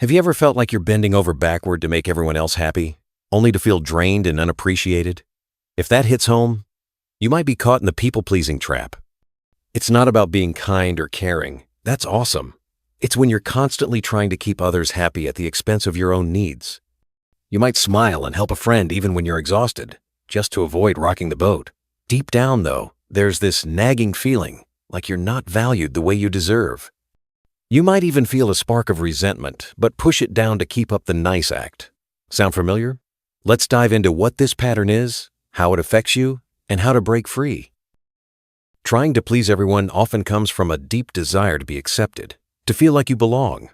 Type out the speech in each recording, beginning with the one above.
Have you ever felt like you're bending over backward to make everyone else happy, only to feel drained and unappreciated? If that hits home, you might be caught in the people-pleasing trap. It's not about being kind or caring. That's awesome. It's when you're constantly trying to keep others happy at the expense of your own needs. You might smile and help a friend even when you're exhausted, just to avoid rocking the boat. Deep down, though, there's this nagging feeling like you're not valued the way you deserve. You might even feel a spark of resentment, but push it down to keep up the nice act. Sound familiar? Let's dive into what this pattern is, how it affects you, and how to break free. Trying to please everyone often comes from a deep desire to be accepted, to feel like you belong.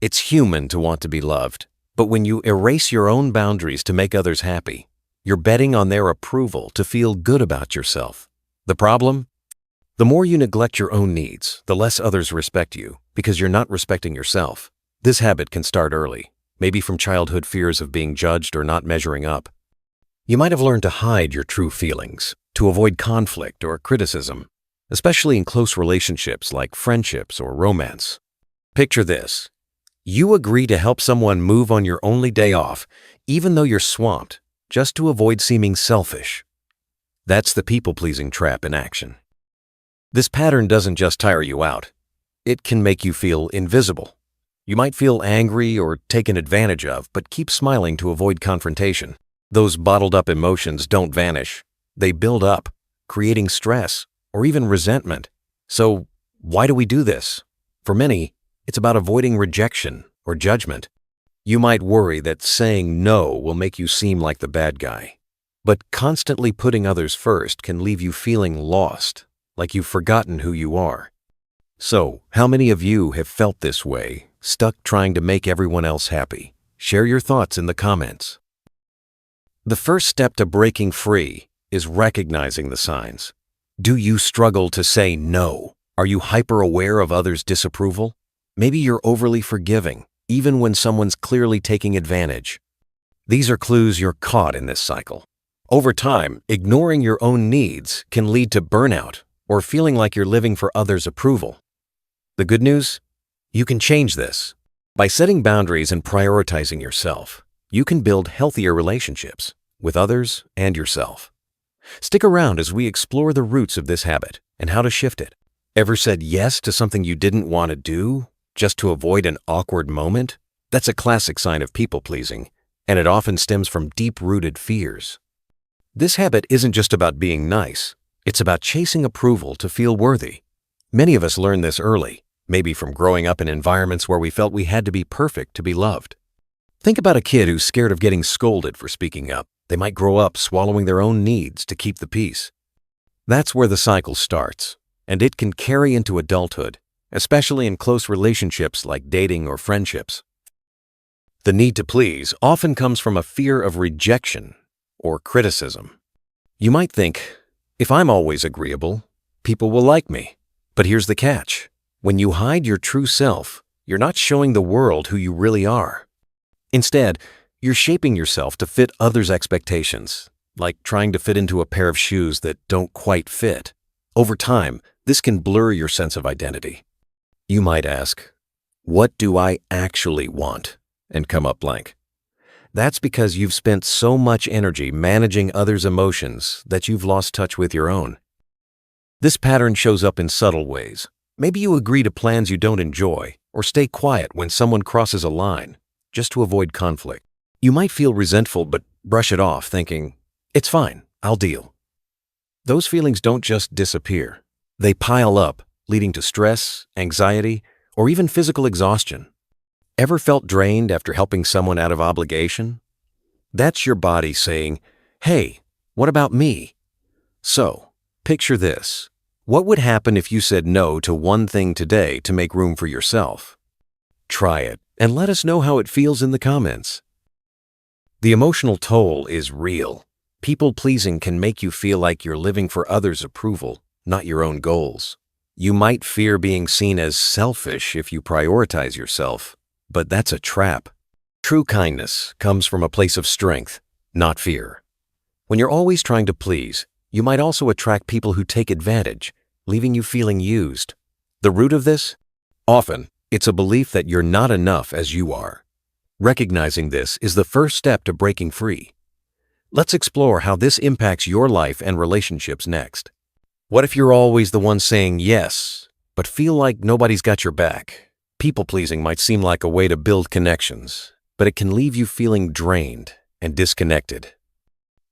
It's human to want to be loved, but when you erase your own boundaries to make others happy, you're betting on their approval to feel good about yourself. The problem? The more you neglect your own needs, the less others respect you, because you're not respecting yourself. This habit can start early, maybe from childhood fears of being judged or not measuring up. You might have learned to hide your true feelings, to avoid conflict or criticism, especially in close relationships like friendships or romance. Picture this. You agree to help someone move on your only day off, even though you're swamped, just to avoid seeming selfish. That's the people-pleasing trap in action. This pattern doesn't just tire you out. It can make you feel invisible. You might feel angry or taken advantage of, but keep smiling to avoid confrontation. Those bottled-up emotions don't vanish. They build up, creating stress or even resentment. So, why do we do this? For many, it's about avoiding rejection or judgment. You might worry that saying no will make you seem like the bad guy. But constantly putting others first can leave you feeling lost, like you've forgotten who you are. So, how many of you have felt this way, stuck trying to make everyone else happy? Share your thoughts in the comments. The first step to breaking free is recognizing the signs. Do you struggle to say no? Are you hyper-aware of others' disapproval? Maybe you're overly forgiving, even when someone's clearly taking advantage. These are clues you're caught in this cycle. Over time, ignoring your own needs can lead to burnout or feeling like you're living for others' approval. The good news? You can change this. By setting boundaries and prioritizing yourself, you can build healthier relationships with others and yourself. Stick around as we explore the roots of this habit and how to shift it. Ever said yes to something you didn't want to do just to avoid an awkward moment? That's a classic sign of people-pleasing, and it often stems from deep-rooted fears. This habit isn't just about being nice. It's about chasing approval to feel worthy. Many of us learn this early, maybe from growing up in environments where we felt we had to be perfect to be loved. Think about a kid who's scared of getting scolded for speaking up. They might grow up swallowing their own needs to keep the peace. That's where the cycle starts, and it can carry into adulthood, especially in close relationships like dating or friendships. The need to please often comes from a fear of rejection or criticism. You might think, if I'm always agreeable, people will like me. But here's the catch. When you hide your true self, you're not showing the world who you really are. Instead, you're shaping yourself to fit others' expectations, like trying to fit into a pair of shoes that don't quite fit. Over time, this can blur your sense of identity. You might ask, what do I actually want? And come up blank. That's because you've spent so much energy managing others' emotions that you've lost touch with your own. This pattern shows up in subtle ways. Maybe you agree to plans you don't enjoy, or stay quiet when someone crosses a line, just to avoid conflict. You might feel resentful but brush it off, thinking, it's fine, I'll deal. Those feelings don't just disappear. They pile up, leading to stress, anxiety, or even physical exhaustion. Ever felt drained after helping someone out of obligation? That's your body saying, hey, what about me? So, picture this. What would happen if you said no to one thing today to make room for yourself? Try it and let us know how it feels in the comments. The emotional toll is real. People-pleasing can make you feel like you're living for others' approval, not your own goals. You might fear being seen as selfish if you prioritize yourself, but that's a trap. True kindness comes from a place of strength, not fear. When you're always trying to please, you might also attract people who take advantage, leaving you feeling used. The root of this? Often, It's a belief that you're not enough as you are. Recognizing this is the first step to breaking free. Let's explore how this impacts your life and relationships next. What if you're always the one saying yes, but feel like nobody's got your back? People-pleasing might seem like a way to build connections, but it can leave you feeling drained and disconnected.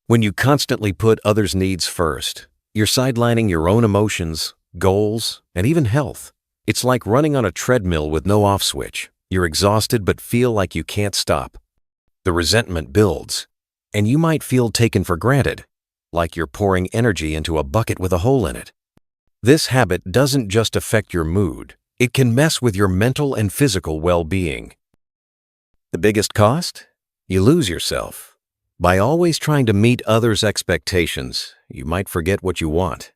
When you constantly put others' needs first, you're sidelining your own emotions, goals, and even health. It's like running on a treadmill with no off switch. You're exhausted but feel like you can't stop. The resentment builds, and you might feel taken for granted, like you're pouring energy into a bucket with a hole in it. This habit doesn't just affect your mood, it can mess with your mental and physical well-being. The biggest cost? You lose yourself. By always trying to meet others' expectations, you might forget what you want.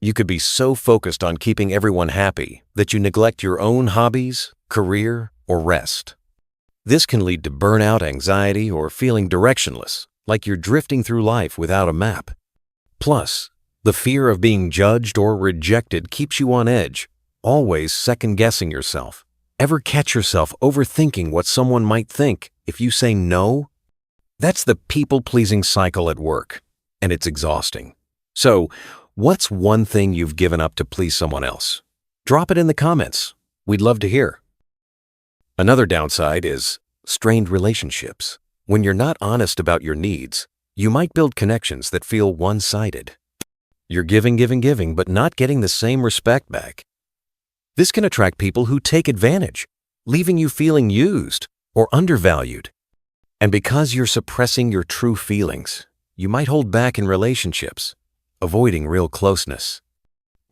You could be so focused on keeping everyone happy that you neglect your own hobbies, career, or rest. This can lead to burnout, anxiety, or feeling directionless, like you're drifting through life without a map. Plus, the fear of being judged or rejected keeps you on edge, always second-guessing yourself. Ever catch yourself overthinking what someone might think if you say no? That's the people-pleasing cycle at work, and it's exhausting. So, what's one thing you've given up to please someone else? Drop it in the comments. We'd love to hear. Another downside is strained relationships. When you're not honest about your needs, you might build connections that feel one-sided. You're giving, but not getting the same respect back. This can attract people who take advantage, leaving you feeling used or undervalued. And because you're suppressing your true feelings, you might hold back in relationships, avoiding real closeness.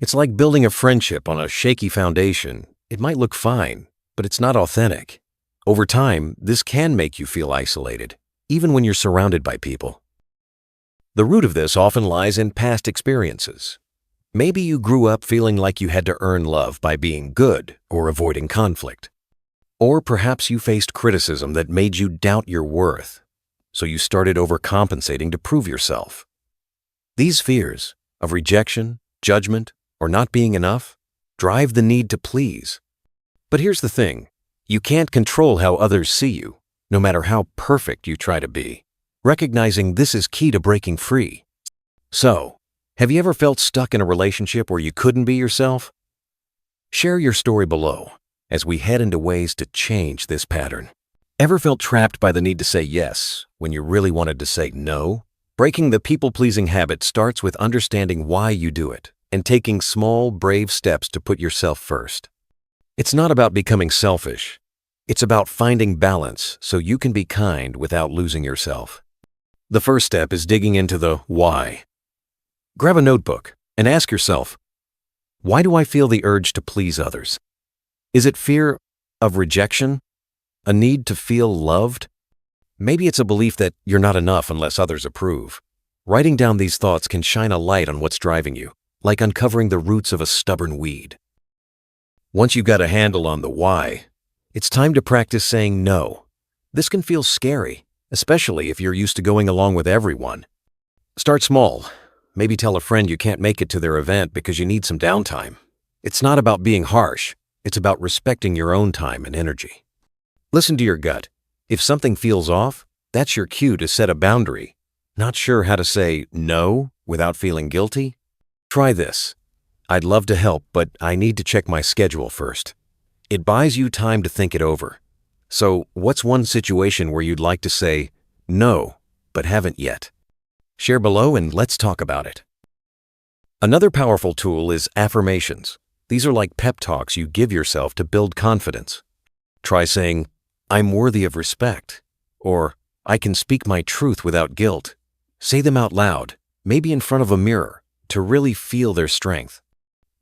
It's like building a friendship on a shaky foundation. It might look fine, but it's not authentic. Over time, this can make you feel isolated, even when you're surrounded by people. The root of this often lies in past experiences. Maybe you grew up feeling like you had to earn love by being good or avoiding conflict. Or perhaps you faced criticism that made you doubt your worth, so you started overcompensating to prove yourself. These fears of rejection, judgment, or not being enough drive the need to please. But here's the thing, you can't control how others see you, no matter how perfect you try to be. Recognizing this is key to breaking free. So, have you ever felt stuck in a relationship where you couldn't be yourself? Share your story below as we head into ways to change this pattern. Ever felt trapped by the need to say yes when you really wanted to say no? Breaking the people-pleasing habit starts with understanding why you do it and taking small, brave steps to put yourself first. It's not about becoming selfish. It's about finding balance so you can be kind without losing yourself. The first step is digging into the why. Grab a notebook and ask yourself, why do I feel the urge to please others? Is it fear of rejection? A need to feel loved? Maybe it's a belief that you're not enough unless others approve. Writing down these thoughts can shine a light on what's driving you, like uncovering the roots of a stubborn weed. Once you've got a handle on the why, it's time to practice saying no. This can feel scary, especially if you're used to going along with everyone. Start small. Maybe tell a friend you can't make it to their event because you need some downtime. It's not about being harsh. It's about respecting your own time and energy. Listen to your gut. If something feels off, that's your cue to set a boundary. Not sure how to say no without feeling guilty? Try this. I'd love to help, but I need to check my schedule first. It buys you time to think it over. So, what's one situation where you'd like to say no, but haven't yet? Share below and let's talk about it. Another powerful tool is affirmations. These are like pep talks you give yourself to build confidence. Try saying, I'm worthy of respect, or I can speak my truth without guilt. Say them out loud, maybe in front of a mirror, to really feel their strength.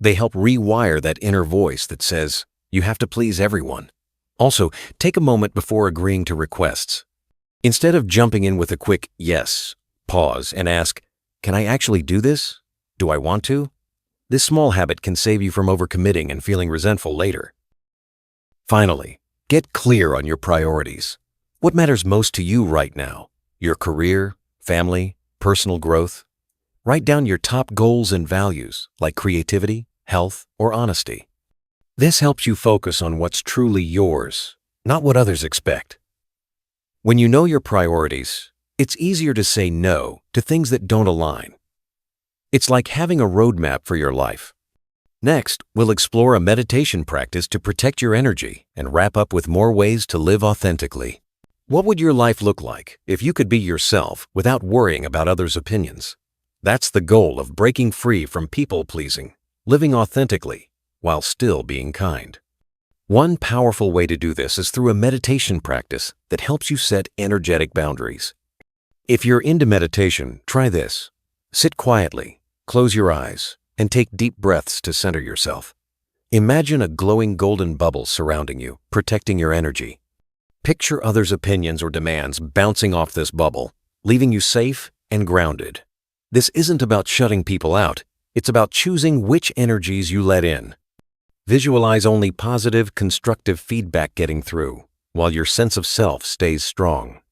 They help rewire that inner voice that says, you have to please everyone. Also, take a moment before agreeing to requests. Instead of jumping in with a quick yes, pause and ask, can I actually do this? Do I want to? This small habit can save you from overcommitting and feeling resentful later. Finally, get clear on your priorities. What matters most to you right now? Your career, family, personal growth? Write down your top goals and values, like creativity, health, or honesty. This helps you focus on what's truly yours, not what others expect. When you know your priorities, it's easier to say no to things that don't align. It's like having a roadmap for your life. Next, we'll explore a meditation practice to protect your energy and wrap up with more ways to live authentically. What would your life look like if you could be yourself without worrying about others' opinions? That's the goal of breaking free from people-pleasing, living authentically, while still being kind. One powerful way to do this is through a meditation practice that helps you set energetic boundaries. If you're into meditation, try this. Sit quietly, close your eyes, and take deep breaths to center yourself. Imagine a glowing golden bubble surrounding you, protecting your energy. Picture others' opinions or demands bouncing off this bubble, leaving you safe and grounded. This isn't about shutting people out. It's about choosing which energies you let in. Visualize only positive, constructive feedback getting through, while your sense of self stays strong.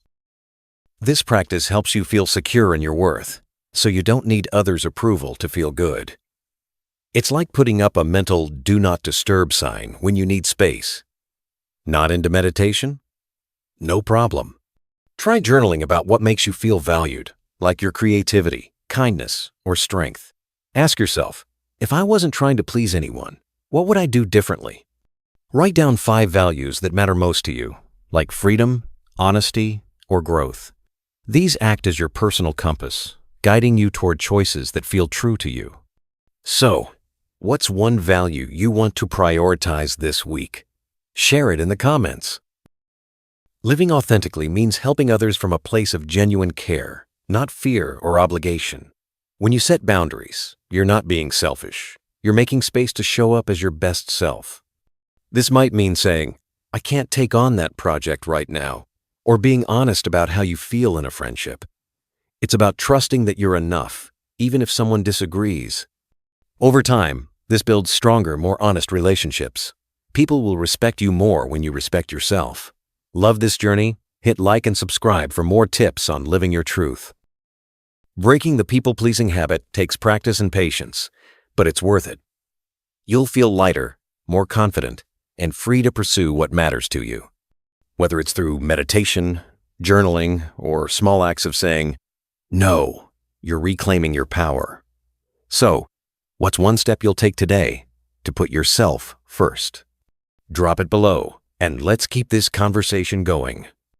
This practice helps you feel secure in your worth, so you don't need others' approval to feel good. It's like putting up a mental "do not disturb" sign when you need space. Not into meditation? No problem. Try journaling about what makes you feel valued, like your creativity, kindness, or strength. Ask yourself, if I wasn't trying to please anyone, what would I do differently? Write down 5 values that matter most to you, like freedom, honesty, or growth. These act as your personal compass, guiding you toward choices that feel true to you. So, what's one value you want to prioritize this week? Share it in the comments. Living authentically means helping others from a place of genuine care, not fear or obligation. When you set boundaries, you're not being selfish. You're making space to show up as your best self. This might mean saying, "I can't take on that project right now," or being honest about how you feel in a friendship. It's about trusting that you're enough, even if someone disagrees. Over time, this builds stronger, more honest relationships. People will respect you more when you respect yourself. Love this journey? Hit like and subscribe for more tips on living your truth. Breaking the people-pleasing habit takes practice and patience, but it's worth it. You'll feel lighter, more confident, and free to pursue what matters to you. Whether it's through meditation, journaling, or small acts of saying, "No," you're reclaiming your power. So, what's one step you'll take today to put yourself first? Drop it below, and let's keep this conversation going.